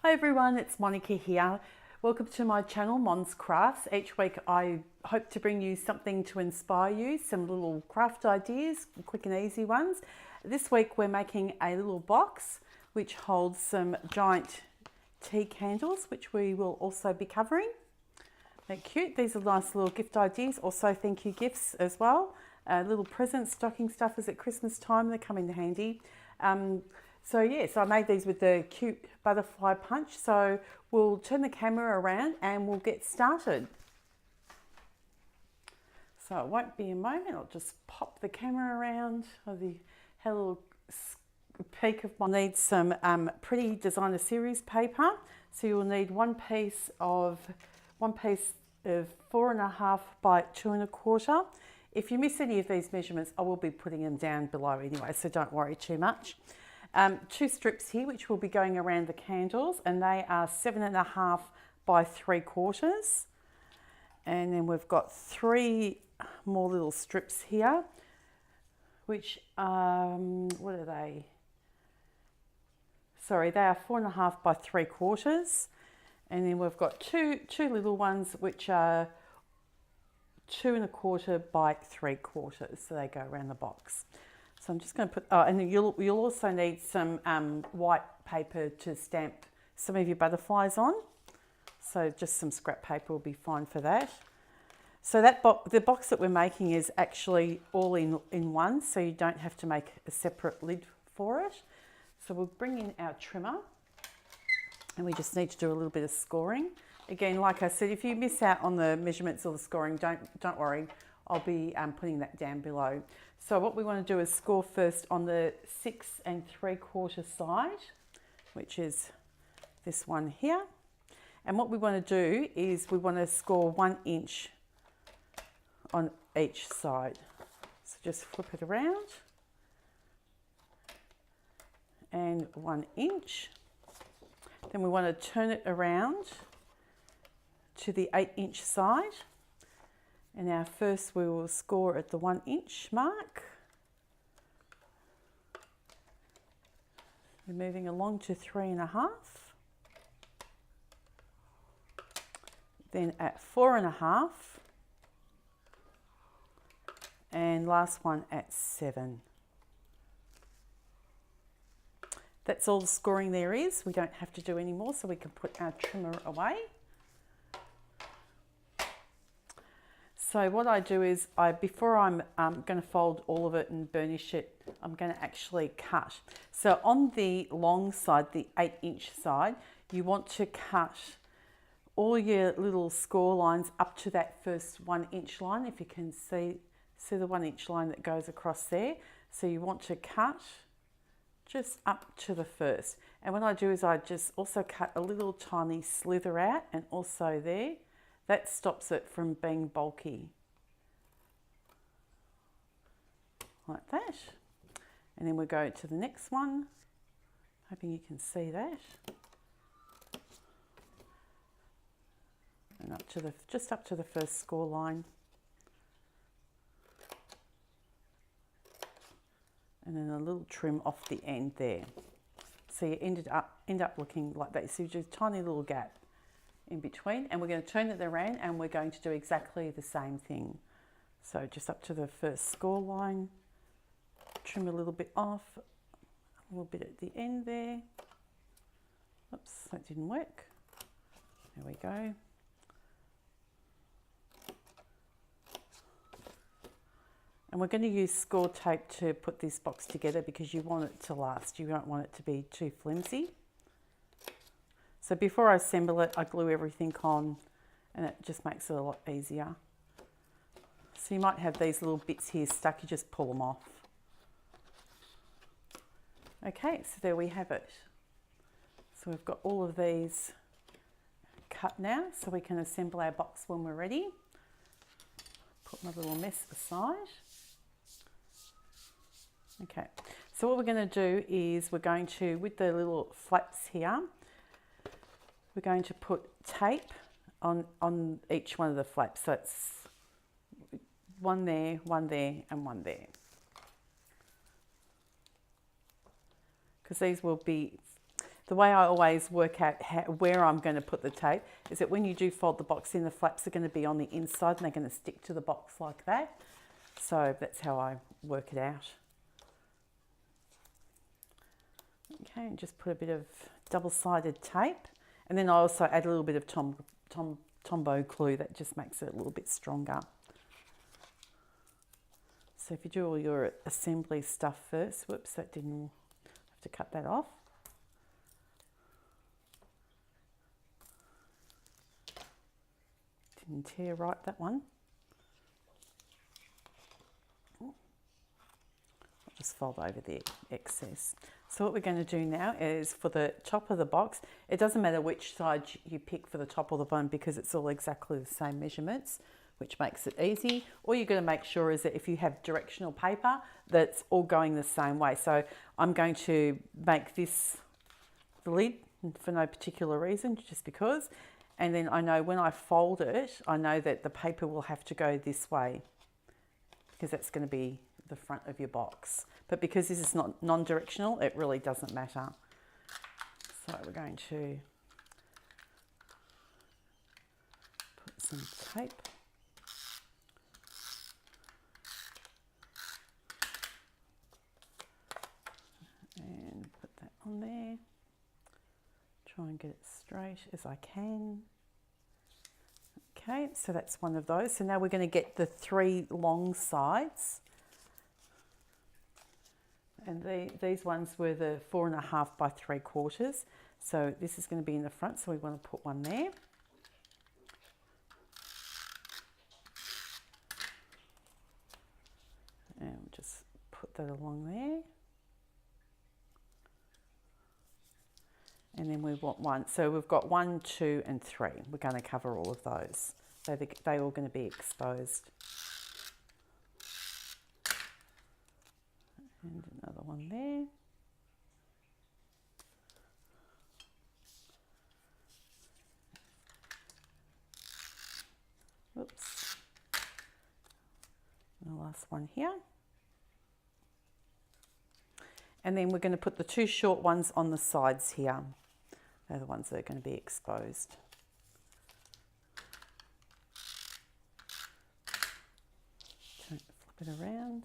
Hi everyone, it's Monica here. Welcome to my channel, Mon's Crafts. Each week I hope to bring you something to inspire you, some little craft ideas, quick and easy ones. This week we're making a little box which holds some giant tea candles, which we will also be covering. They're cute. These are nice little gift ideas. Also thank you gifts as well. Little presents, stocking stuffers at Christmas time, they come in handy. So yes, I made these with the cute butterfly punch. So we'll turn the camera around and we'll get started. So it won't be a moment, I'll just pop the camera around. Had a little peek of my... Need some pretty designer series paper. So you'll need one piece of 4.5 by 2.25. If you miss any of these measurements, I will be putting them down below anyway, so don't worry too much. 2 strips here which will be going around the candles, and they are 7.5 by 3/4. And then we've got 3 more little strips here, which what are they? Sorry, they are 4.5 by 3/4. And then we've got two little ones which are 2.25 by 3/4, so they go around the box. So I'm just going to put, and then you'll also need some white paper to stamp some of your butterflies on. So just some scrap paper will be fine for that. So that the box that we're making is actually all in one, so you don't have to make a separate lid for it. So we'll bring in our trimmer, and we just need to do a little bit of scoring. Again, like I said, if you miss out on the measurements or the scoring, don't worry. I'll be putting that down below. So what we want to do is score first on the 6 3/4 side, which is this one here. And what we want to do is we want to score 1 inch on each side. So just flip it around and 1 inch. Then we want to turn it around to the 8-inch side. And now first we will score at the 1 inch mark. We're moving along to 3.5. Then at 4.5. And last one at 7. That's all the scoring there is. We don't have to do any more, so we can put our trimmer away. So what I do is, before I'm going to fold all of it and burnish it, I'm going to actually cut. So on the long side, the 8-inch side, you want to cut all your little score lines up to that first 1 inch line. If you can see the 1 inch line that goes across there. So you want to cut just up to the first. And what I do is I just also cut a little tiny slither out, and also there. That stops it from being bulky, like that. And then we go to the next one, hoping you can see that. And up to just up to the first score line. And then a little trim off the end there. So you end up looking like that. So you do a tiny little gap in between, and we're going to turn it around and we're going to do exactly the same thing. So just up to the first score line, trim a little bit off, a little bit at the end there. Oops, that didn't work. There we go. And we're going to use score tape to put this box together because you want it to last. You don't want it to be too flimsy. So before I assemble it, I glue everything on, and it just makes it a lot easier. So you might have these little bits here stuck, you just pull them off. Okay, so there we have it. So we've got all of these cut now, so we can assemble our box when we're ready. Put my little mess aside. Okay, so what we're going to do is we're going to, with the little flaps here, we're going to put tape on each one of the flaps. So it's one there, and one there. Because these will be the way I always work out where I'm going to put the tape is that when you do fold the box in, the flaps are going to be on the inside and they're going to stick to the box like that. So that's how I work it out. Okay, and just put a bit of double-sided tape, and then I also add a little bit of Tombow glue. That just makes it a little bit stronger. So if you do all your assembly stuff first, whoops, that didn't, have to cut that off. Didn't tear right, that one. I'll just fold over the excess. So what we're going to do now is for the top of the box, it doesn't matter which side you pick for the top or the bottom because it's all exactly the same measurements, which makes it easy. All you're going to make sure is that if you have directional paper, that's all going the same way. So I'm going to make this the lid for no particular reason, just because. And then I know when I fold it, I know that the paper will have to go this way because that's going to be the front of your box. But because this is not non-directional, it really doesn't matter. So we're going to put some tape. And put that on there. Try and get it straight as I can. Okay, so that's one of those. So now we're going to get the 3 long sides. And these ones were the 4.5 by 3/4. So this is going to be in the front, so we want to put one there. And just put that along there. And then we want one. So we've got 1, 2, and 3. We're going to cover all of those. So they're all going to be exposed. And another one there. Whoops. And the last one here. And then we're going to put the 2 short ones on the sides here. They're the ones that are going to be exposed. Flip it around.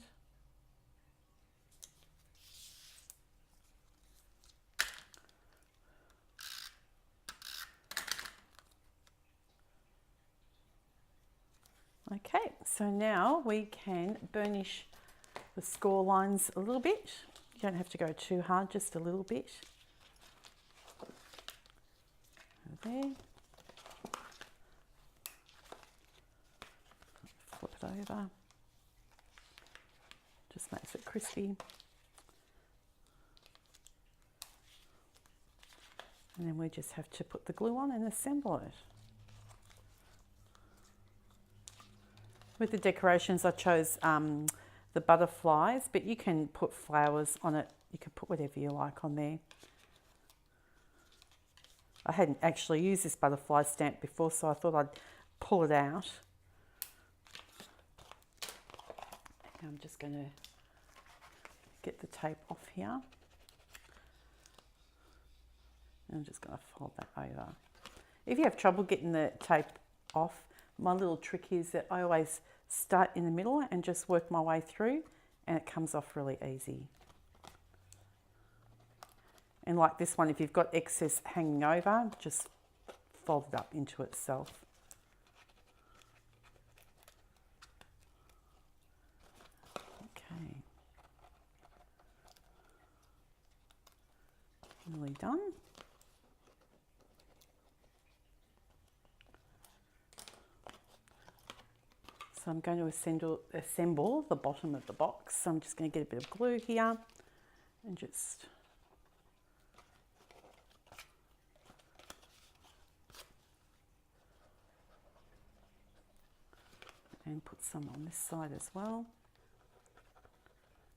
Okay, so now we can burnish the score lines a little bit. You don't have to go too hard, just a little bit. There. Flip it over. Just makes it crispy. And then we just have to put the glue on and assemble it. With the decorations, I chose the butterflies, but you can put flowers on it. You can put whatever you like on there. I hadn't actually used this butterfly stamp before, so I thought I'd pull it out. I'm just going to get the tape off here. I'm just going to fold that over. If you have trouble getting the tape off, my little trick is that I always start in the middle and just work my way through, and it comes off really easy. And like this one, if you've got excess hanging over, just fold it up into itself. Okay. Nearly done. So I'm going to assemble the bottom of the box. So I'm just going to get a bit of glue here and just put some on this side as well.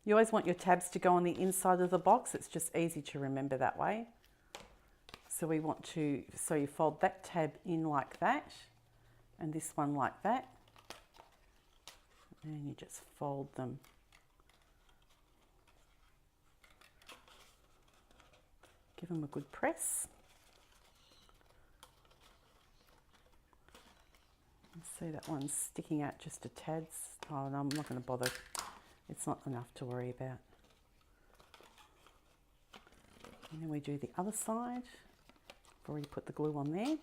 You always want your tabs to go on the inside of the box. It's just easy to remember that way. So we want to, so you fold that tab in like that and this one like that. And you just fold them. Give them a good press. See, that one's sticking out just a tad. Oh no, I'm not going to bother. It's not enough to worry about. And then we do the other side. I've already put the glue on there.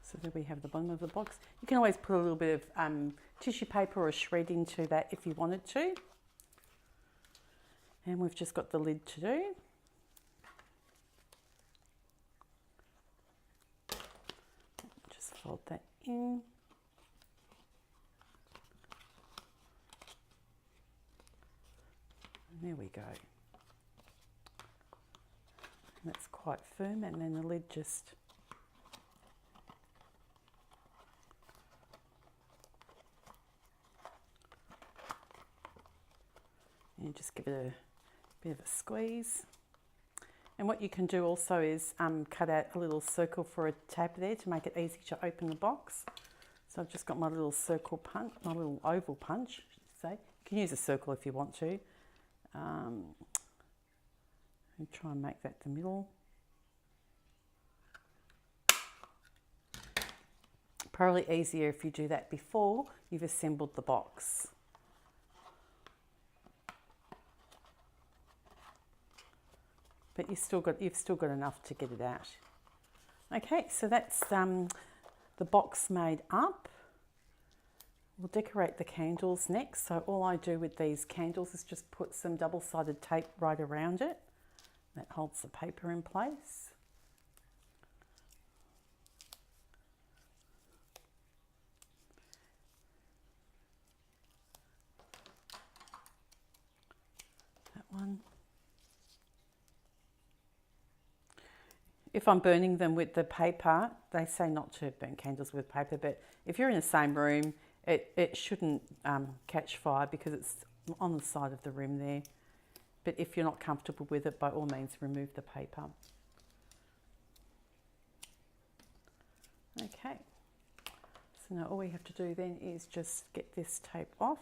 So there we have the bottom of the box. You can always put a little bit of tissue paper or shred into that if you wanted to. And we've just got the lid to do. Just fold that in. And there we go. And that's quite firm, and then the lid just and you just give it a bit of a squeeze. And what you can do also is cut out a little circle for a tab there to make it easy to open the box. So I've just got my little circle punch, my little oval punch, I should say. You can use a circle if you want to. And try and make that the middle. Probably easier if you do that before you've assembled the box. But you've still got enough to get it out. Okay, so that's the box made up. We'll decorate the candles next. So all I do with these candles is just put some double-sided tape right around it. That holds the paper in place. That one. If I'm burning them with the paper, they say not to burn candles with paper, but if you're in the same room, it shouldn't catch fire because it's on the side of the rim there. But if you're not comfortable with it, by all means, remove the paper. Okay, so now all we have to do then is just get this tape off.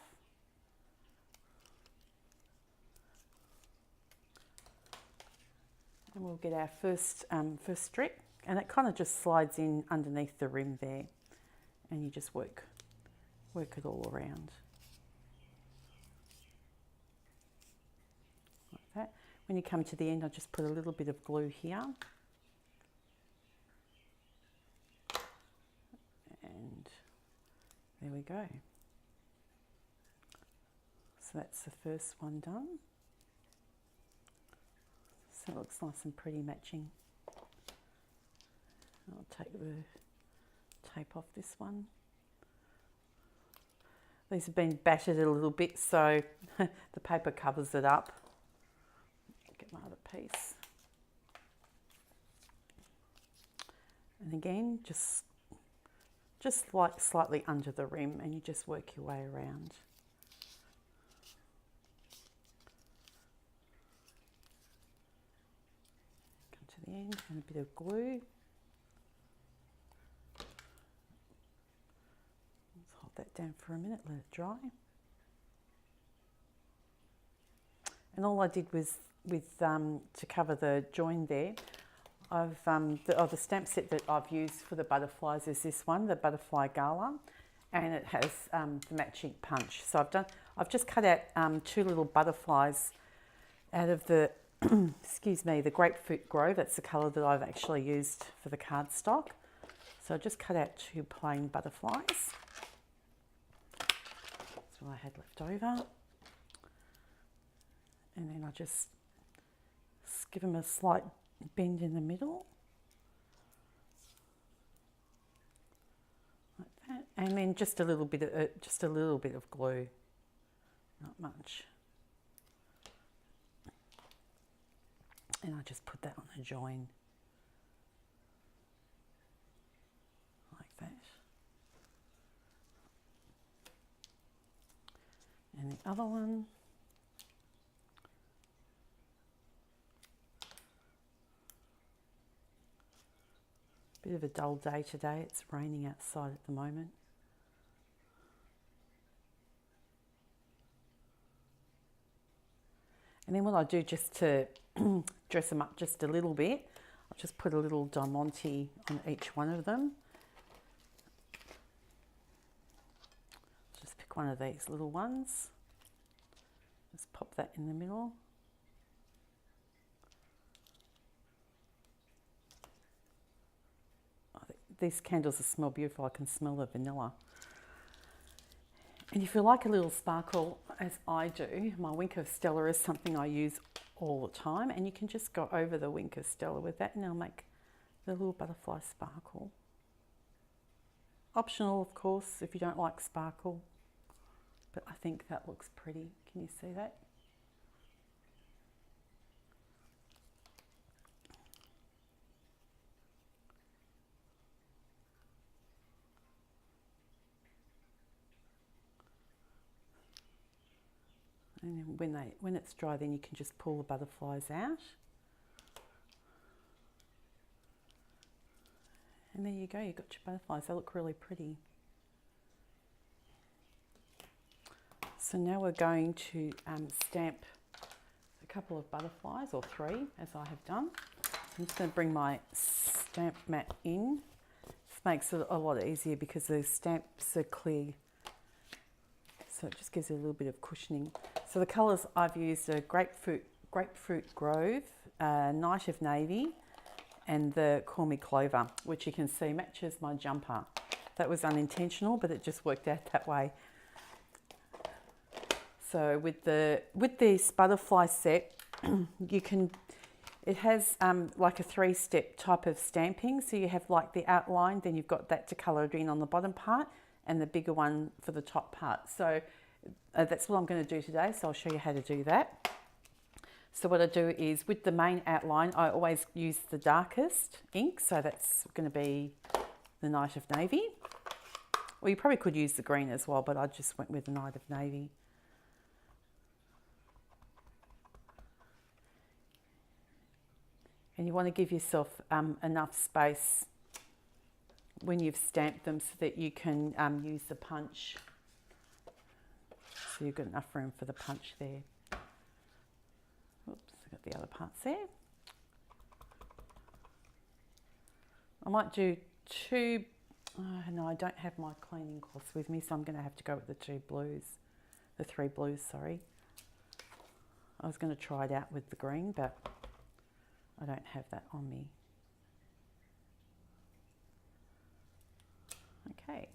And we'll get our first strip, and it kind of just slides in underneath the rim there, and you just work it all around. Like that. When you come to the end, I just put a little bit of glue here. And there we go. So that's the first one done. So it looks nice and pretty matching. I'll take the tape off this one. These have been battered a little bit, so the paper covers it up. Get my other piece. And again, just like slightly under the rim, and you just work your way around. Come to the end, and a bit of glue. That down for a minute, let it dry. And all I did was to cover the join there, the stamp set that I've used for the butterflies is this one, the Butterfly Gala, and it has the matching punch. So I've just cut out two little butterflies out of the excuse me, the Grapefruit Grove. That's the colour that I've actually used for the cardstock. So I just cut out two plain butterflies. What I had left over, and then I just give them a slight bend in the middle like that, and then just a little bit of glue, not much, and I just put that on the join like that. And the other one, bit of a dull day today. It's raining outside at the moment. And then what I do just to dress them up just a little bit, I'll just put a little diamante on each one of them. Just pick one of these little ones. Just pop that in the middle. These candles smell beautiful. I can smell the vanilla. And if you like a little sparkle, as I do, my wink of Stella is something I use all the time. And you can just go over the wink of Stella with that and it'll make the little butterfly sparkle. Optional, of course, if you don't like sparkle. But I think that looks pretty. Can you see that? And then when it's dry, then you can just pull the butterflies out. And there you go, you've got your butterflies. They look really pretty. So now we're going to stamp a couple of butterflies, or 3, as I have done. I'm just going to bring my stamp mat in. This makes it a lot easier because the stamps are clear. So it just gives it a little bit of cushioning. So the colours I've used are Grapefruit Grove, Night of Navy, and the Call Me Clover, which you can see matches my jumper. That was unintentional, but it just worked out that way. So with this butterfly set, it has like a 3-step type of stamping. So you have like the outline, then you've got that to colour it in on the bottom part, and the bigger one for the top part. So that's what I'm going to do today. So I'll show you how to do that. So what I do is with the main outline, I always use the darkest ink. So that's going to be the Night of Navy. Well, you probably could use the green as well, but I just went with the Night of Navy. And you want to give yourself enough space when you've stamped them so that you can use the punch. So you've got enough room for the punch there. Oops, I've got the other parts there. I might do 2, no, I don't have my cleaning cloths with me, so I'm going to have to go with the 3 blues, sorry. I was going to try it out with the green, but I don't have that on me. Okay.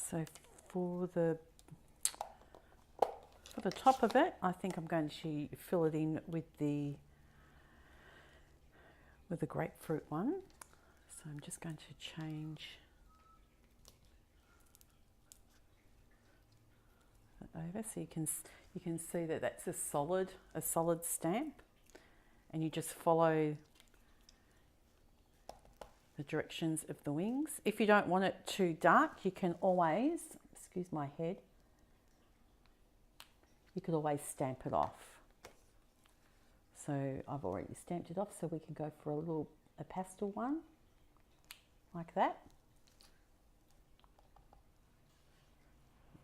So for the top of it, I think I'm going to fill it in with the grapefruit one. So I'm just going to change that over so you can see that that's a solid stamp, and you just follow the directions of the wings. If you don't want it too dark, you can always, excuse my head, you could always stamp it off. So I've already stamped it off, so we can go for a pastel one, like that.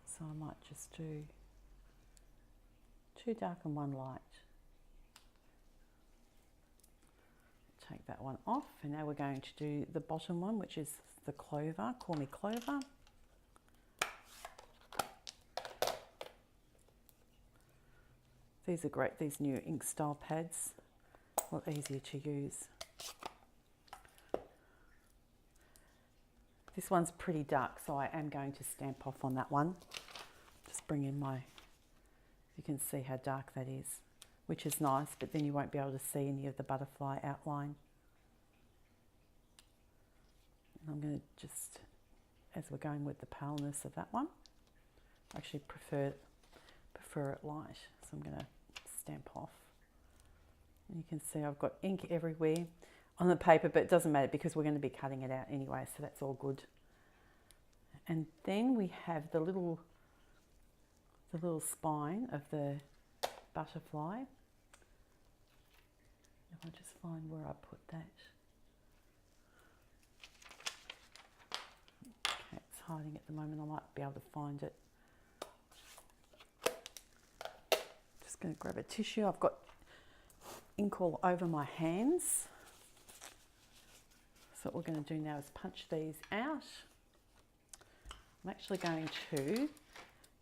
So I might just do 2 dark and 1 light. Take that one off, and now we're going to do the bottom one, which is the clover, Call Me Clover. These are great, these new ink style pads, a lot easier to use. This one's pretty dark, so I am going to stamp off on that one. Just bring in you can see how dark that is, which is nice, but then you won't be able to see any of the butterfly outline. And I'm going to just, as we're going with the paleness of that one, I actually prefer it light, so I'm going to stamp off. And you can see I've got ink everywhere on the paper, but it doesn't matter because we're going to be cutting it out anyway, so that's all good. And then we have the little spine of the butterfly. If I just find where I put that. Okay, it's hiding at the moment. I might be able to find it. Just going to grab a tissue. I've got ink all over my hands. So what we're going to do now is punch these out. I'm actually going to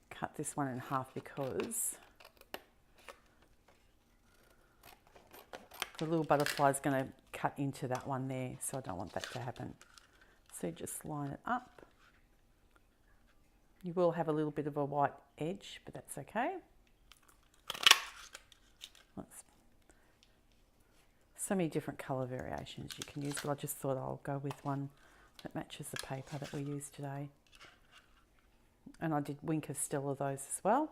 cut this one in half because the little butterfly is going to cut into that one there, so I don't want that to happen. So just line it up. You will have a little bit of a white edge, but that's okay. So many different colour variations you can use, but I just thought I'll go with one that matches the paper that we use today. And I did wink of still of those as well.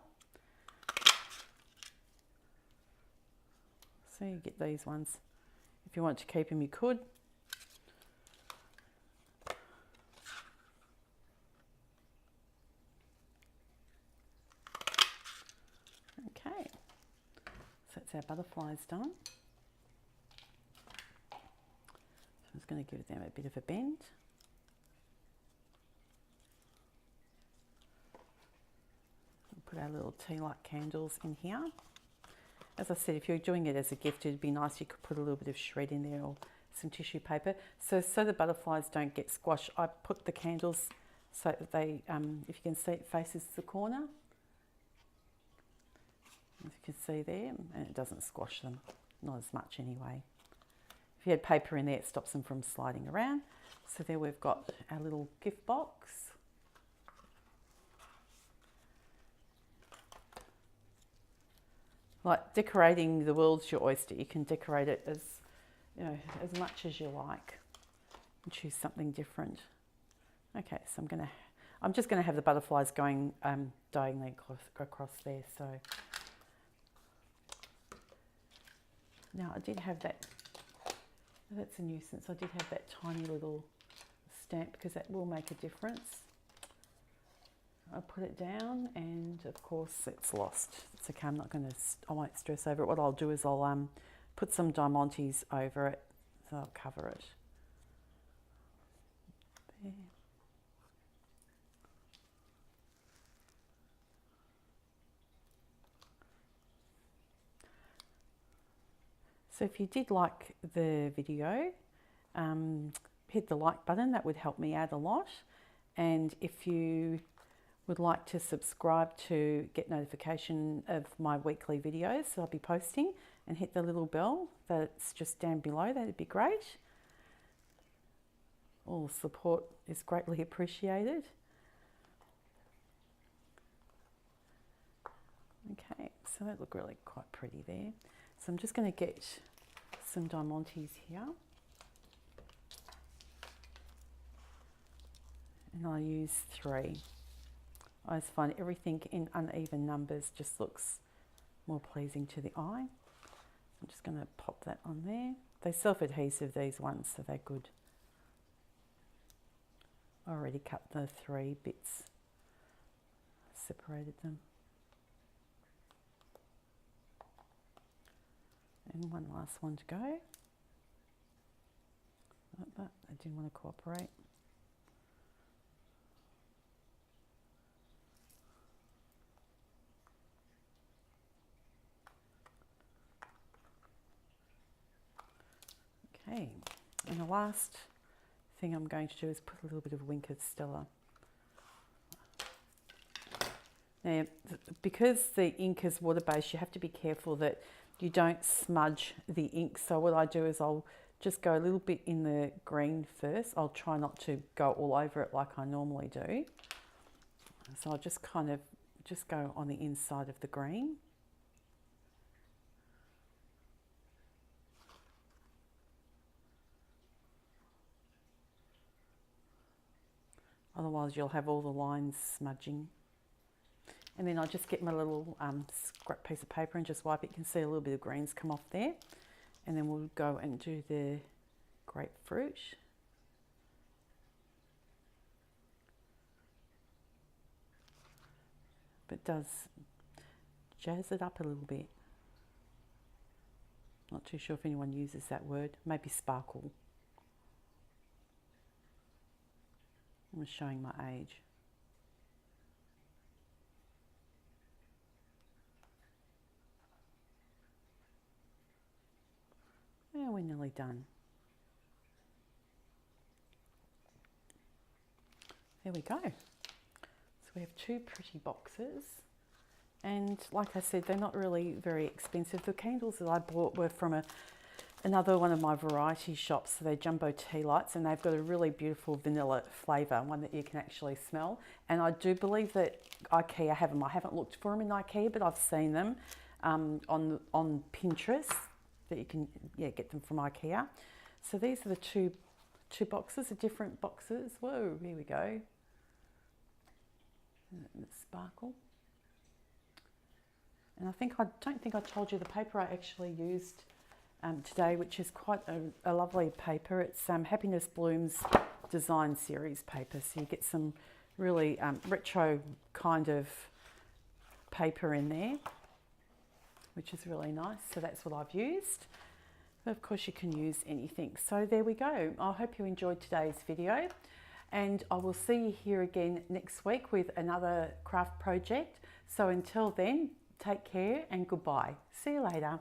So you get these ones. If you want to keep them, you could. Okay, so that's our butterflies done. So I'm just going to give them a bit of a bend. Put our little tea-light candles in here. As I said, if you're doing it as a gift, it'd be nice if you could put a little bit of shred in there or some tissue paper. So the butterflies don't get squashed, I put the candles so that they, if you can see, it faces the corner. As you can see there, and it doesn't squash them, not as much anyway. If you had paper in there, it stops them from sliding around. So there we've got our little gift box. Like decorating the world's your oyster. You can decorate it as, you know, as much as you like and choose something different. Okay, so I'm just gonna have the butterflies going diagonally across there. So now I did have that. That's a nuisance. I did have that tiny little stamp because that will make a difference. I put it down and of course it's lost. It's okay, I won't stress over it. What I'll do is I'll put some diamantes over it, so I'll cover it. There. So if you did like the video, hit the like button, that would help me out a lot. And if you would like to subscribe to get notification of my weekly videos that I'll be posting, and hit the little bell that's just down below, that'd be great. All support is greatly appreciated. Okay, so that look really quite pretty there. So I'm just going to get some diamantes here. And I'll use 3. I always find everything in uneven numbers just looks more pleasing to the eye. I'm just going to pop that on there. They're self-adhesive, these ones, so they're good. I already cut the 3 bits, separated them. And one last one to go. Like that, I didn't want to cooperate. Okay, and the last thing I'm going to do is put a little bit of Winkered Stella. Now, because the ink is water-based, you have to be careful that you don't smudge the ink. So what I do is I'll just go a little bit in the green first. I'll try not to go all over it like I normally do. So I'll just kind of just go on the inside of the green. Otherwise you'll have all the lines smudging. And then I'll just get my little scrap piece of paper and just wipe it. You can see a little bit of greens come off there. And then we'll go and do the grapefruit. But it does jazz it up a little bit. Not too sure if anyone uses that word. Maybe sparkle. I'm showing my age. we're nearly done. There we go. So we have two pretty boxes. And like I said, they're not really very expensive. The candles that I bought were from another one of my variety shops. So they're jumbo tea lights, and they've got a really beautiful vanilla flavour, one that you can actually smell. And I do believe that IKEA have them. I haven't looked for them in IKEA, but I've seen them on Pinterest, that you can get them from IKEA. So these are the two boxes, the different boxes. Whoa, here we go. And the sparkle. And I don't think I told you the paper I actually used today, which is quite a lovely paper. It's Happiness Blooms Design Series paper. So you get some really retro kind of paper in there, which is really nice. So that's what I've used. But of course you can use anything. So there we go. I hope you enjoyed today's video, and I will see you here again next week with another craft project. So until then, take care and goodbye. See you later.